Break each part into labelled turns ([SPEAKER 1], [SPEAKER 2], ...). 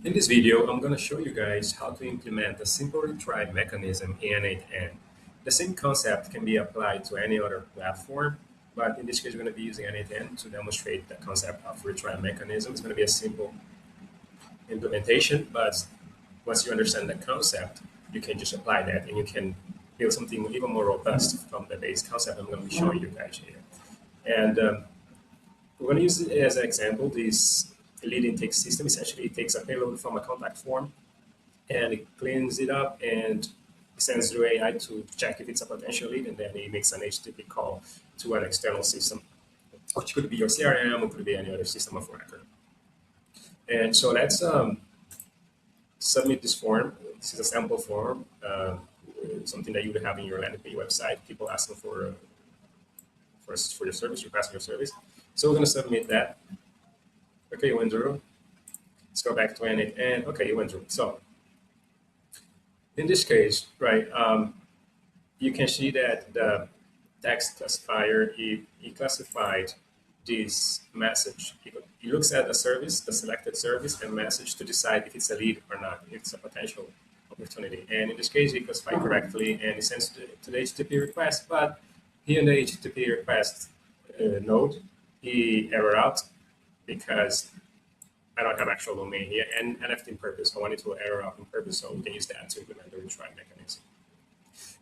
[SPEAKER 1] In this video, I'm going to show you guys how to implement a simple retry mechanism in n8n. The same concept can be applied to any other platform, but in this case, we're going to be using n8n to demonstrate the concept of retry mechanism. It's going to be a simple implementation, but once you understand the concept, you can just apply that and you can build something even more robust from the base concept I'm going to be showing you guys here. And we're going to use it as an example. This lead intake system essentially it takes a payload from a contact form and it cleans it up and sends through AI to check if it's a potential lead, and then it makes an HTTP call to an external system, which could be your CRM or could be any other system of record. And so let's submit this form. This is a sample form, something that you would have in your landing page website. People asking for your service, requesting your service. So we're going to submit that. Okay, you went through. Let's go back to n8n. Okay, you went through. So in this case, right, you can see that the text classifier, he classified this message. He looks at the service, the selected service and message to decide if it's a lead or not, if it's a potential opportunity. And in this case, he classified correctly and he sends to the HTTP request, but here in the HTTP request node, he error out because I don't have actual domain here, and I left in purpose. I wanted to error out in purpose, so we can use that to implement the retry mechanism.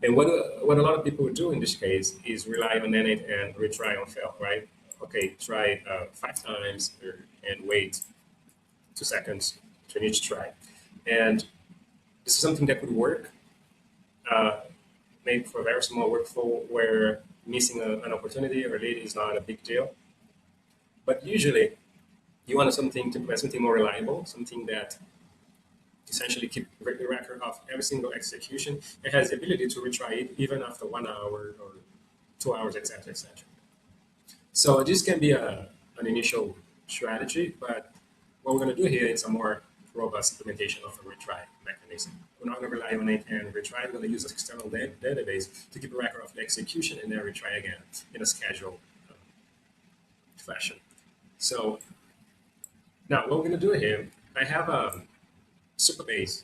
[SPEAKER 1] And what a lot of people do in this case is rely on n8 and retry on fail, right? Okay, try 5 times and wait 2 seconds to each try. And this is something that could work, maybe for a very small workflow where missing an opportunity or lead is not a big deal. But usually, you want something to implement something more reliable, something that essentially keep the record of every single execution and has the ability to retry it even after 1 hour or 2 hours, etc., etc. So this can be an initial strategy, but what we're going to do here is a more robust implementation of a retry mechanism. We're not going to rely on it and retry. We're going to use an external database to keep a record of the execution and then retry again in a scheduled fashion. So now what we're going to do here, I have a Supabase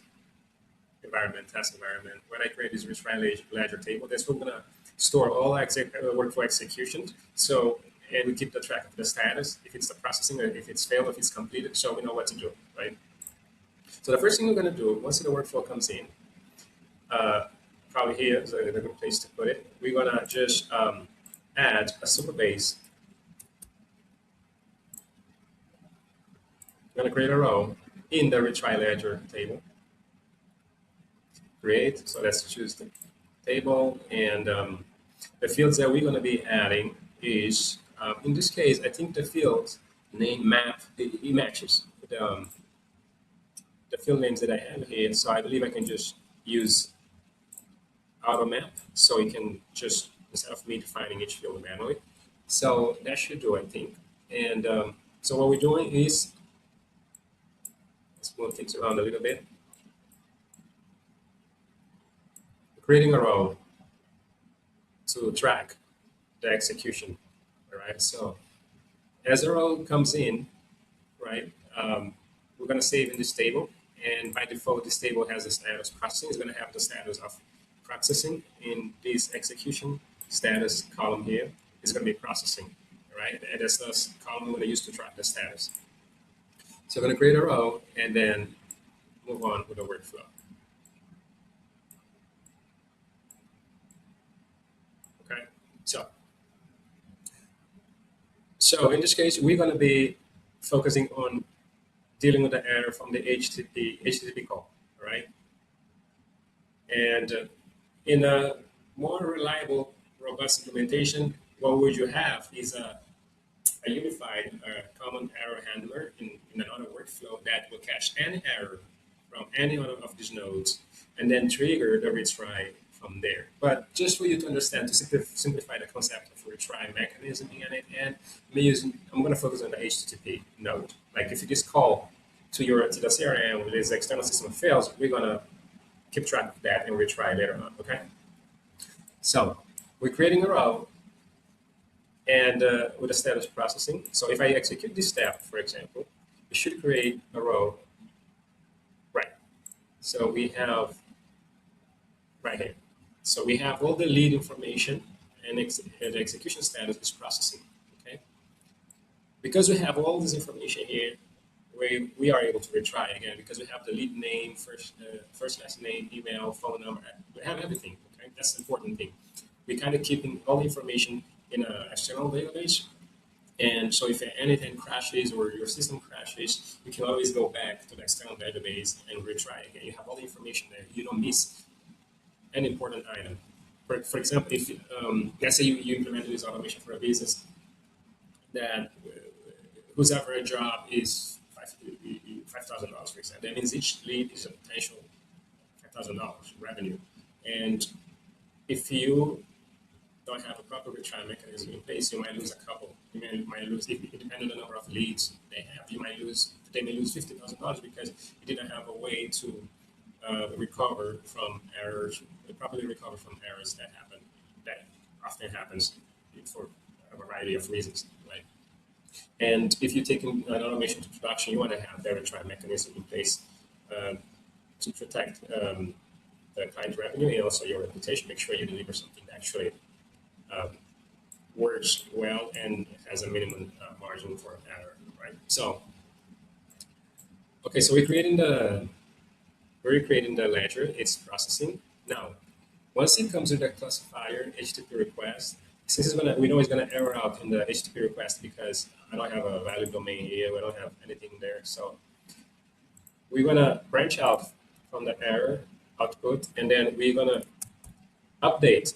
[SPEAKER 1] environment, test environment, where I create this retry ledger table. That's where we're going to store all workflow executions. So, and we keep the track of the status, if it's the processing, or if it's failed, if it's completed, so we know what to do, right? So the first thing we're going to do, once the workflow comes in, probably here is a good place to put it. We're going to just add a Supabase. We're going to create a row in the retry ledger table. Create, so let's choose the table, and the fields that we're going to be adding is, in this case, I think the field name map, it matches the field names that I have here, so I believe I can just use auto map, so you can just, instead of me defining each field manually. So that should do, I think. And so what we're doing is, let's move things around a little bit. Creating a row to track the execution, all right? So as a row comes in, right, we're going to save in this table, and by default, this table has the status processing. It's going to have the status of processing in this execution status column here. It's going to be processing, right? And that's the column we're going to use to track the status. So I'm going to create a row and then move on with the workflow. Okay, so in this case, we're going to be focusing on dealing with the error from the HTTP call, all right? And in a more reliable, robust implementation, what would you have is a unified common error handler in another workflow that will catch any error from any one of these nodes and then trigger the retry from there. But just for you to understand, to simplify the concept of retry mechanism in it, and I'm going to focus on the HTTP node. Like if you just call to the CRM with this external system fails, we're going to keep track of that and retry later on, okay? So we're creating a row and with the status processing. So if I execute this step, for example, it should create a row So we have right here. So we have all the lead information and the execution status is processing. Okay. Because we have all this information here, we are able to retry again because we have the lead name, first last name, email, phone number. We have everything. Okay, that's the important thing. We kind of keeping all the information in an external database, and so if anything crashes or your system crashes, you can always go back to the external database and retry again. You have all the information there. You don't miss an important item. For example, if let's say you implemented this automation for a business that whose average job is $5,000, for example. That means each lead is a potential $5,000 revenue. And if you don't have a proper retry mechanism in place, you might lose a couple. You might lose, if, depending on the number of leads they have, they may lose $50,000 because you didn't have a way to recover from errors, properly recover from errors that happen, that often happens for a variety of reasons, right? And if you're taking an automation to production, you want to have that retry mechanism in place uh, to protect the client revenue and also your reputation. Make sure you deliver something that actually um, works well and has a minimum margin for error, right? So, okay, so we're creating the ledger. It's processing now. Once it comes to the classifier HTTP request, since we know it's gonna error out in the HTTP request because I don't have a valid domain here, we don't have anything there. So we're gonna branch out from the error output, and then we're gonna update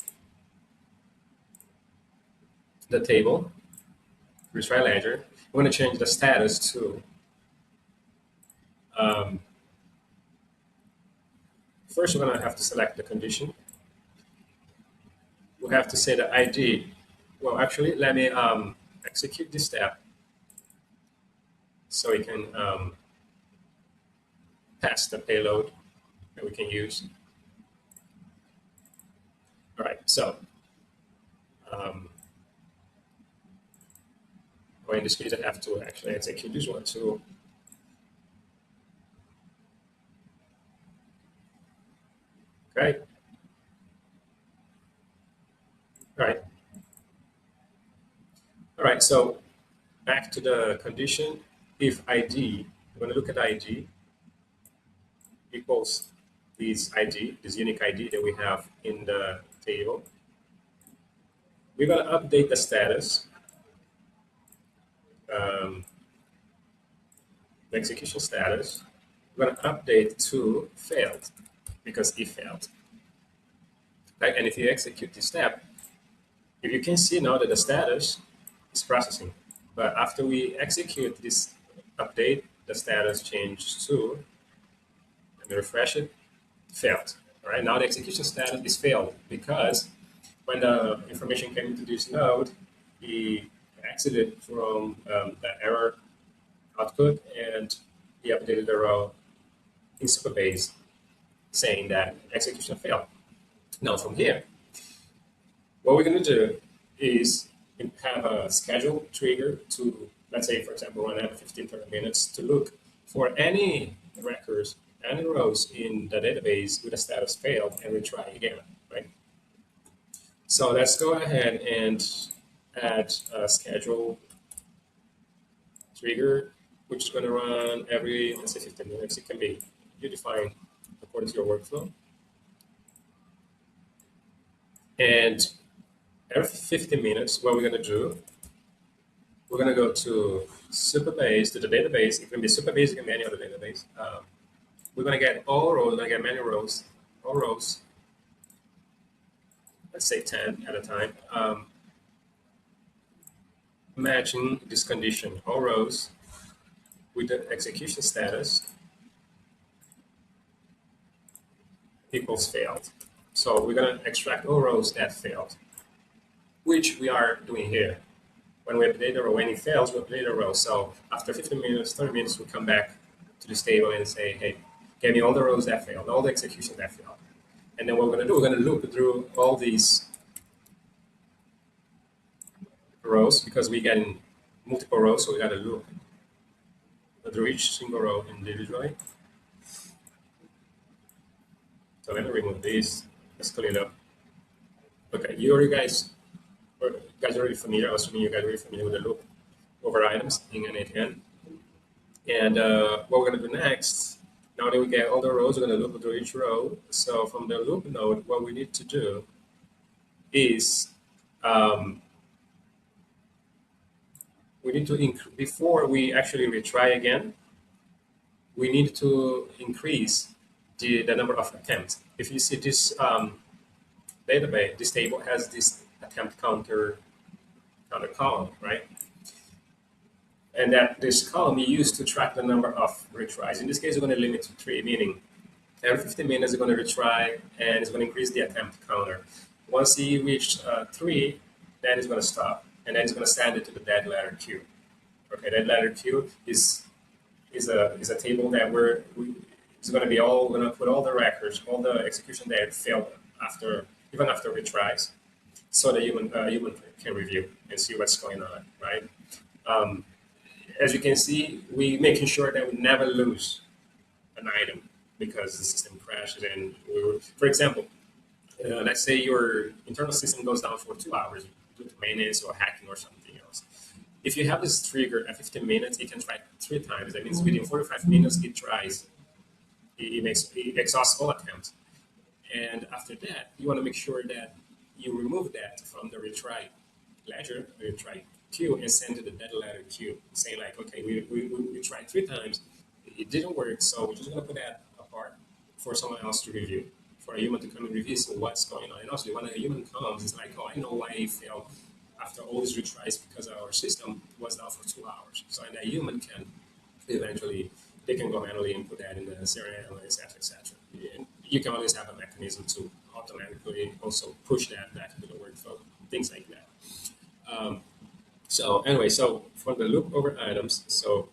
[SPEAKER 1] the table, retry ledger. We're gonna change the status to um, first we're gonna have to select the condition. We have to say the ID. Well, actually, let me execute this step so we can pass the payload that we can use. All right, so in this case, I have to actually execute this one too. Okay. All right. All right. So back to the condition. If ID, we're going to look at ID equals this ID, this unique ID that we have in the table. We're going to update the status, the execution status. We're going to update to failed because it failed. Right? And if you execute this step, if you can see now that the status is processing, but after we execute this update, the status changed to, let me refresh it, failed. All right, now the execution status is failed because when the information came into this node, he exited from the error output and he updated the row in Superbase saying that execution failed. Now from here, what we're going to do is have a schedule trigger to, let's say, for example, run every 15, 30 minutes to look for any records, any rows in the database with a status failed and retry again, right? So let's go ahead and add a schedule trigger, which is going to run every, let's say, 15 minutes. It can be you define according to your workflow. And every 15 minutes, what we're going to do, we're going to go to Superbase, to the database. It can be Superbase, it can be any other database. We're going to get all rows, we're going to get many rows, all rows, let's say 10 at a time, matching this condition, all rows with the execution status equals failed. So we're going to extract all rows that failed, which we are doing here. When we update a row, when it fails, we update a row. So after 15 minutes, 30 minutes, we come back to this table and say, hey, give me all the rows that failed, all the executions that failed. And then what we're going to do, we're going to loop through all these rows because we get in multiple rows, so we got to loop through each single row individually. So let me remove this. Let's clean it up. Okay, you already guys already familiar. Assuming you guys are already familiar with the loop over items in n8n. And what we're gonna do next, now that we get all the rows, we're gonna loop through each row. So from the loop node, what we need to do is um, we need to before we actually retry again, we need to increase the number of attempts. If you see this database, this table has this attempt counter column, right? And that this column you use to track the number of retries. In this case, we're going to limit to 3, meaning every 15 minutes you're going to retry, and it's going to increase the attempt counter. Once you reach 3, then it's going to stop, and then it's going to send it to the dead letter queue. Okay, dead letter queue is a table that it's going to be all, we're going to put all the records, all the execution that failed even after retries, so the human can review and see what's going on, right? Um, as you can see, we making sure that we never lose an item because the system crashes. And for example, let's say your internal system goes down for 2 hours due to maintenance or hacking or something else. If you have this trigger at 15 minutes, it can try 3 times. That means within 45 minutes, it tries. It exhausts all attempts. And after that, you want to make sure that you remove that from the retry ledger, retry queue, and send to the dead letter queue, saying like, okay, we tried 3 times, it didn't work, so we're just going to put that apart for someone else to review, for a human to come and review so what's going on. And also, when a human comes, it's like, oh, I know why it failed after all these retries because our system was down for 2 hours. So and that human can eventually, they can go manually and put that in the CRM, etc., etc. And you can always have a mechanism to automatically also push that back into the workflow, things like that. So anyway, so for the loop over items, so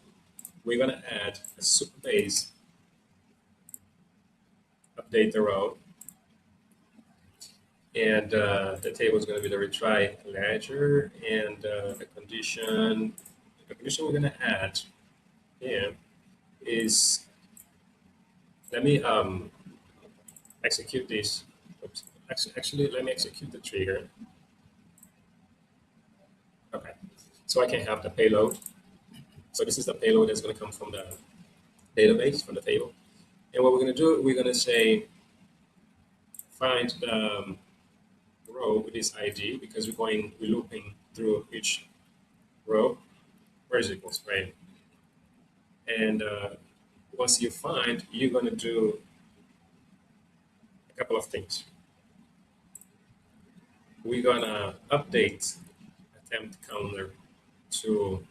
[SPEAKER 1] we're gonna add a super base, update the row, and the table is gonna be the retry ledger, and the condition we're gonna add here is, let me execute this. Oops. Actually, let me execute the trigger. Okay, so I can have the payload. So this is the payload that's going to come from the database, from the table. And what we're going to do, we're going to say, find the row with this ID, because we're looping through each row. Where's it equals, right? And once you find, you're going to do a couple of things. We're going to update attempt counter to,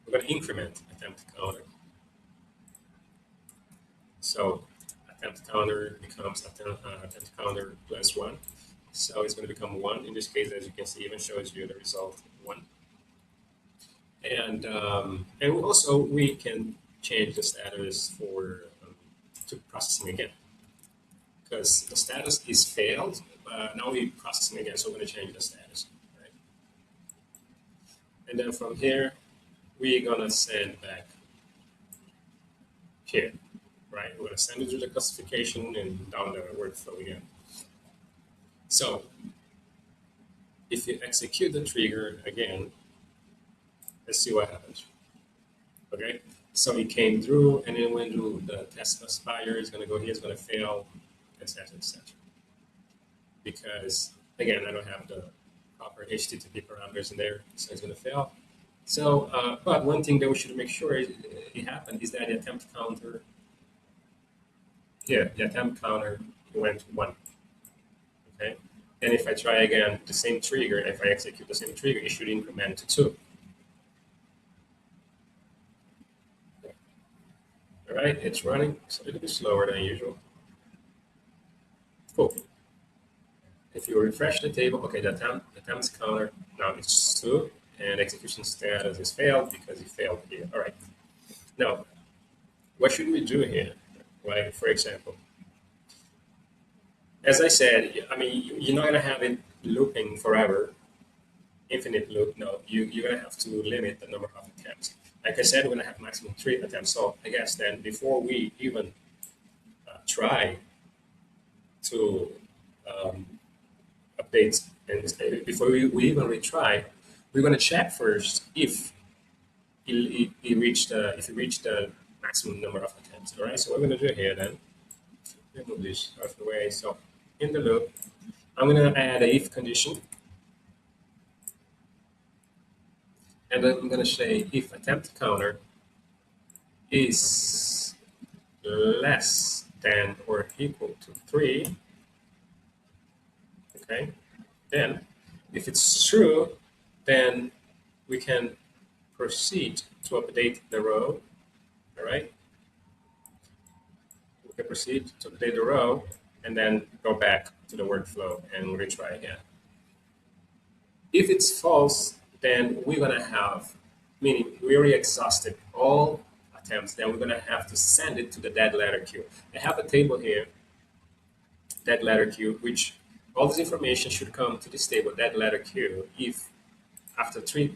[SPEAKER 1] we're going to increment attempt counter. So attempt counter becomes attempt counter plus 1. So it's going to become 1. In this case, as you can see, even shows you the result 1. And also we can change the status for to processing again, because the status is failed, but now we're processing again, so we're going to change the status, right? And then from here, we're going to send back here, right? We're going to send it to the classification and down the workflow again. So if you execute the trigger again, let's see what happens. Okay, so it came through, and then when the test classifier is going to go here, it's going to fail, etc., etc. Because again, I don't have the proper HTTP parameters in there, so it's going to fail. So, but one thing that we should make sure it happened is that the attempt counter here, the attempt counter went 1. Okay, and if I try again the same trigger, if I execute the same trigger, it should increment to 2. All right, it's running. It's a little bit slower than usual. Cool. If you refresh the table, okay, the attempts counter now it's 2, and execution status is failed because it failed here. All right. Now, what should we do here? Right? For example, as I said, I mean, you're not gonna have it looping forever, infinite loop. No, you're gonna have to limit the number of attempts. Like I said, we're gonna have maximum 3 attempts. So I guess then before we even try to um, update. And before we even retry, we're going to check first if it reached the maximum number of attempts. All right, so what we're going to do here then, remove this out of the way. So in the loop, I'm going to add a if condition, and then I'm going to say if attempt counter is less than or equal to 3, okay, then if it's true, then we can proceed to update the row, all right? We can proceed to update the row and then go back to the workflow and retry again. If it's false, then we're gonna have, meaning we already exhausted all attempts, then we're gonna have to send it to the dead letter queue. I have a table here, dead letter queue, which all this information should come to this table, dead letter queue. If after 3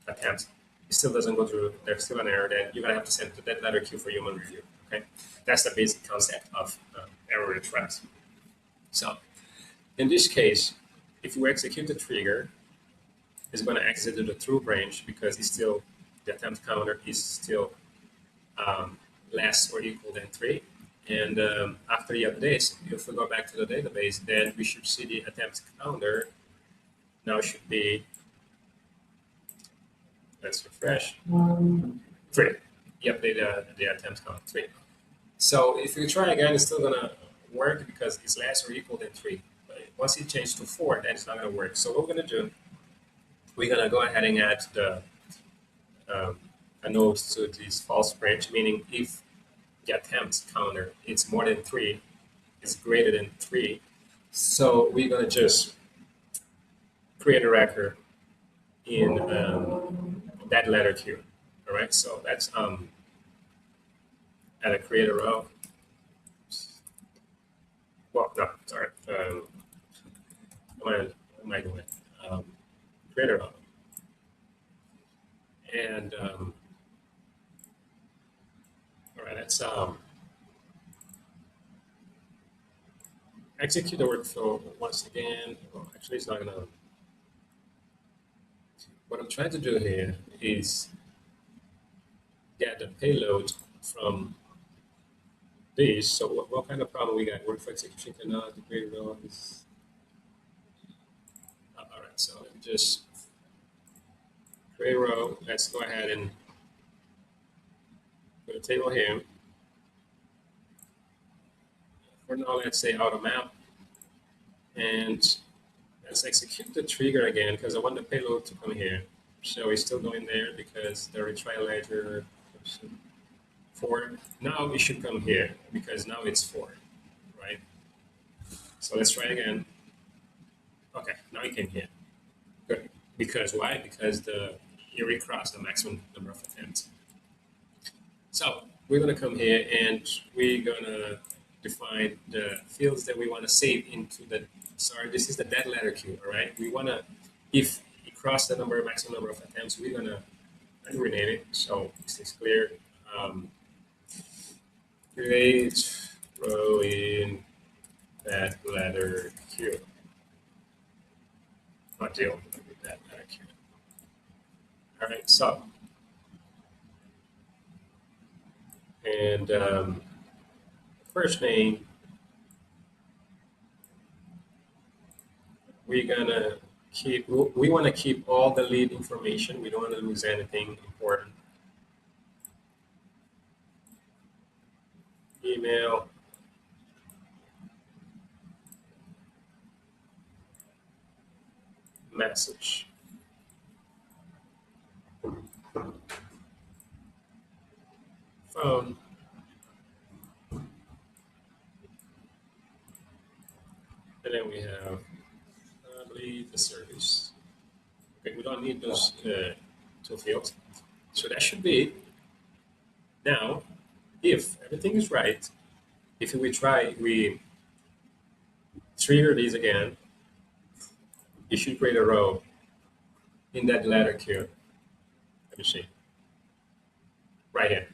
[SPEAKER 1] attempts, it still doesn't go through, there's still an error, then you're gonna have to send it to dead letter queue for human review, okay? That's the basic concept of error retries. So in this case, if you execute the trigger, it's going to exit to the true range because it's still, the attempt counter is still less or equal than 3. And after the updates, if we go back to the database, then we should see the attempt counter now should be, let's refresh, 3. You update the attempt count 3. So if you try again, it's still going to work because it's less or equal than 3. But once it changes to 4, then it's not going to work. So what we're going to do, we're going to go ahead and add the a node to this false branch, meaning if the attempt counter is more than 3, it's greater than 3. So we're going to just create a record in that letter queue. All right, so that's add a create a row. Well, no, sorry. What am I doing? Create a row. And all right, let's execute the workflow once again. Well, actually, it's not gonna. What I'm trying to do here is get the payload from this. So what kind of problem we got? Workflow execution cannot create row is. All right, so let me just create a row. Let's go ahead and put a table here. For now, let's say auto map. And let's execute the trigger again because I want the payload to come here. So it's still going there because the retry ledger 4. Now it should come here because now it's 4, right? So let's try again. Okay, now it came here. Good. Because why? Because you already crossed the maximum number of attempts. So we're gonna come here and we're gonna define the fields that we want to save into the, sorry, this is the dead letter queue, all right? We want to, if you cross the maximum number of attempts, we're going to rename it so it's clear. Create row in that letter queue. Not deal with that letter queue. All right, so, and first name, we're gonna keep, we want to keep all the lead information. We don't want to lose anything important. Email, message. Phone. And then we have, I believe, the service. Okay, we don't need those 2 fields. So that should be it. Now, if everything is right, if we try, we trigger these again, you should create a row in that letter queue. Let me see. Right here.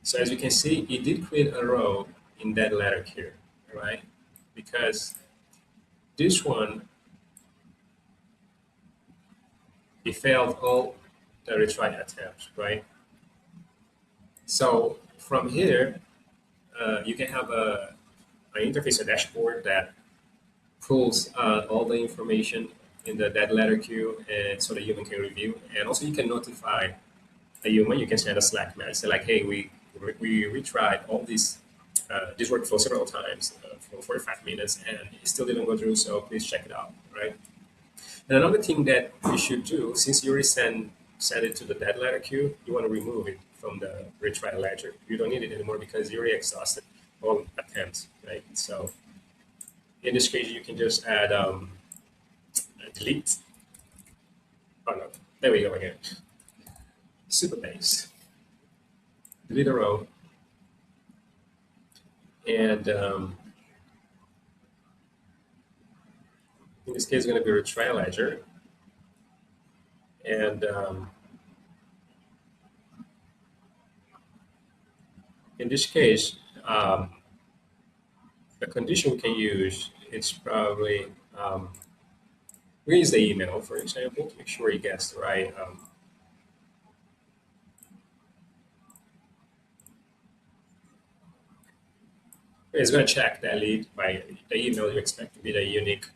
[SPEAKER 1] So as you can see, it did create a row in that letter queue, all right? because this one, it failed all the retry attempts, right? So from here, you can have an interface, a dashboard that pulls all the information in the dead letter queue, and so the human can review. And also, you can notify a human. You can send a Slack message, say like, "Hey, we retried all these this workflow several times for 45 minutes, and it still didn't go through. So please check it out." Right. And another thing that you should do, since you already send it to the dead letter queue, you want to remove it from the retry ledger. You don't need it anymore because you already exhausted all attempts, right? So in this case, you can just add delete. Oh no, there we go again. Super base, delete a row, and in this case, it's going to be retry ledger, and in this case, the condition we can use is probably we use the email, for example, to make sure he gets the right. It's going to check that lead by the email you expect to be the unique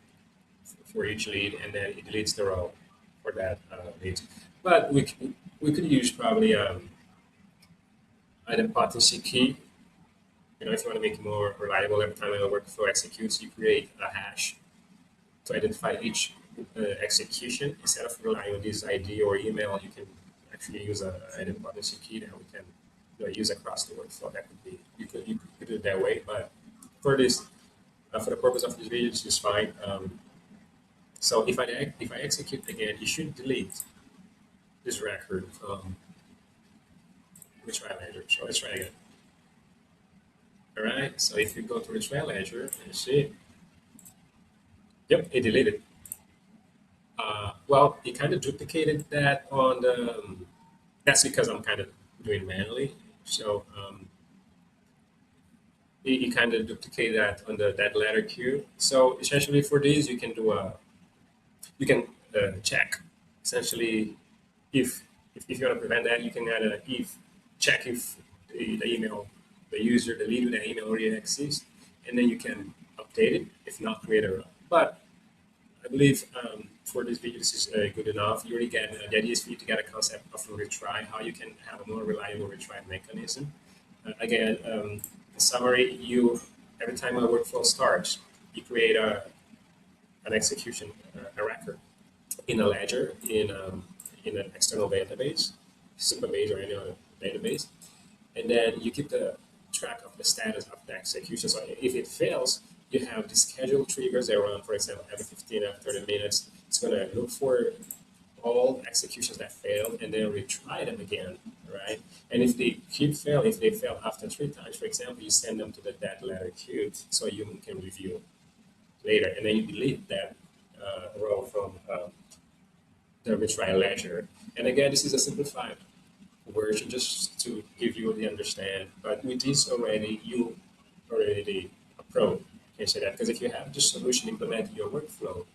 [SPEAKER 1] for each lead, and then it deletes the row for that lead. But we could use probably an potency key. If you want to make it more reliable, every time a workflow executes, you create a hash to identify each execution. Instead of relying on this ID or email, you can actually use a idempotency key that we can use across the workflow. That could be you could do it that way, but for this for the purpose of this video, this is fine. So if I execute again, you should delete this record from retry ledger. So let's try again. All right. So if you go to retry ledger and see, yep, it deleted. Well, it kind of duplicated that on the. That's because I'm kind of doing manually. So it kind of duplicated that on the that letter queue. So essentially, for these, you can do a you can check essentially if you want to prevent that, you can add a if check if the email the user the lead with the email already exists, and then you can update it. If not, create a row. But I believe for this video, this is good enough. You already get the idea is for you to get a concept of a retry, how you can have a more reliable retry mechanism. Again, in summary, you every time a workflow starts, you create an execution, a record in a ledger in an external database, Superbase or any other database, and then you keep the track of the status of the execution. So if it fails, you have the scheduled triggers that run, for example, every 15 or 30 minutes. It's going to look for all executions that failed and then retry them again, right? And if they keep failing, if they fail after 3 times, for example, you send them to the dead letter queue so a human can review later, and then you delete that row from the retry ledger. And again, this is a simplified version just to give you the understand. But with this already, you already a pro. Can say that because if you have this solution implemented in your workflow,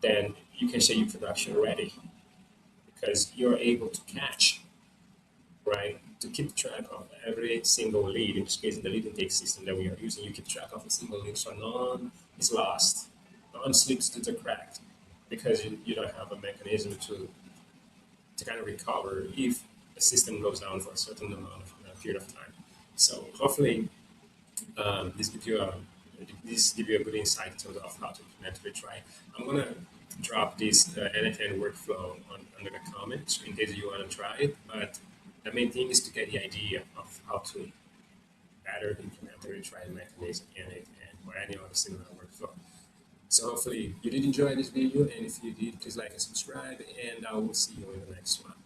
[SPEAKER 1] then you can say you're production ready because you're able to catch, right? To keep track of every single lead. In this case, in the lead intake system that we are using, you keep track of a single lead, so none is lost, none slips through the crack because you don't have a mechanism to kind of recover if the system goes down for a certain amount of period of time. So hopefully this give you a good insight in terms of how to implement retry. I'm gonna drop this n8n workflow under the comments in case you want to try it. But the main thing is to get the idea of how to better implement the retry mechanism in n8n or any other similar workflow. So hopefully you did enjoy this video, and if you did, please like and subscribe, and I will see you in the next one.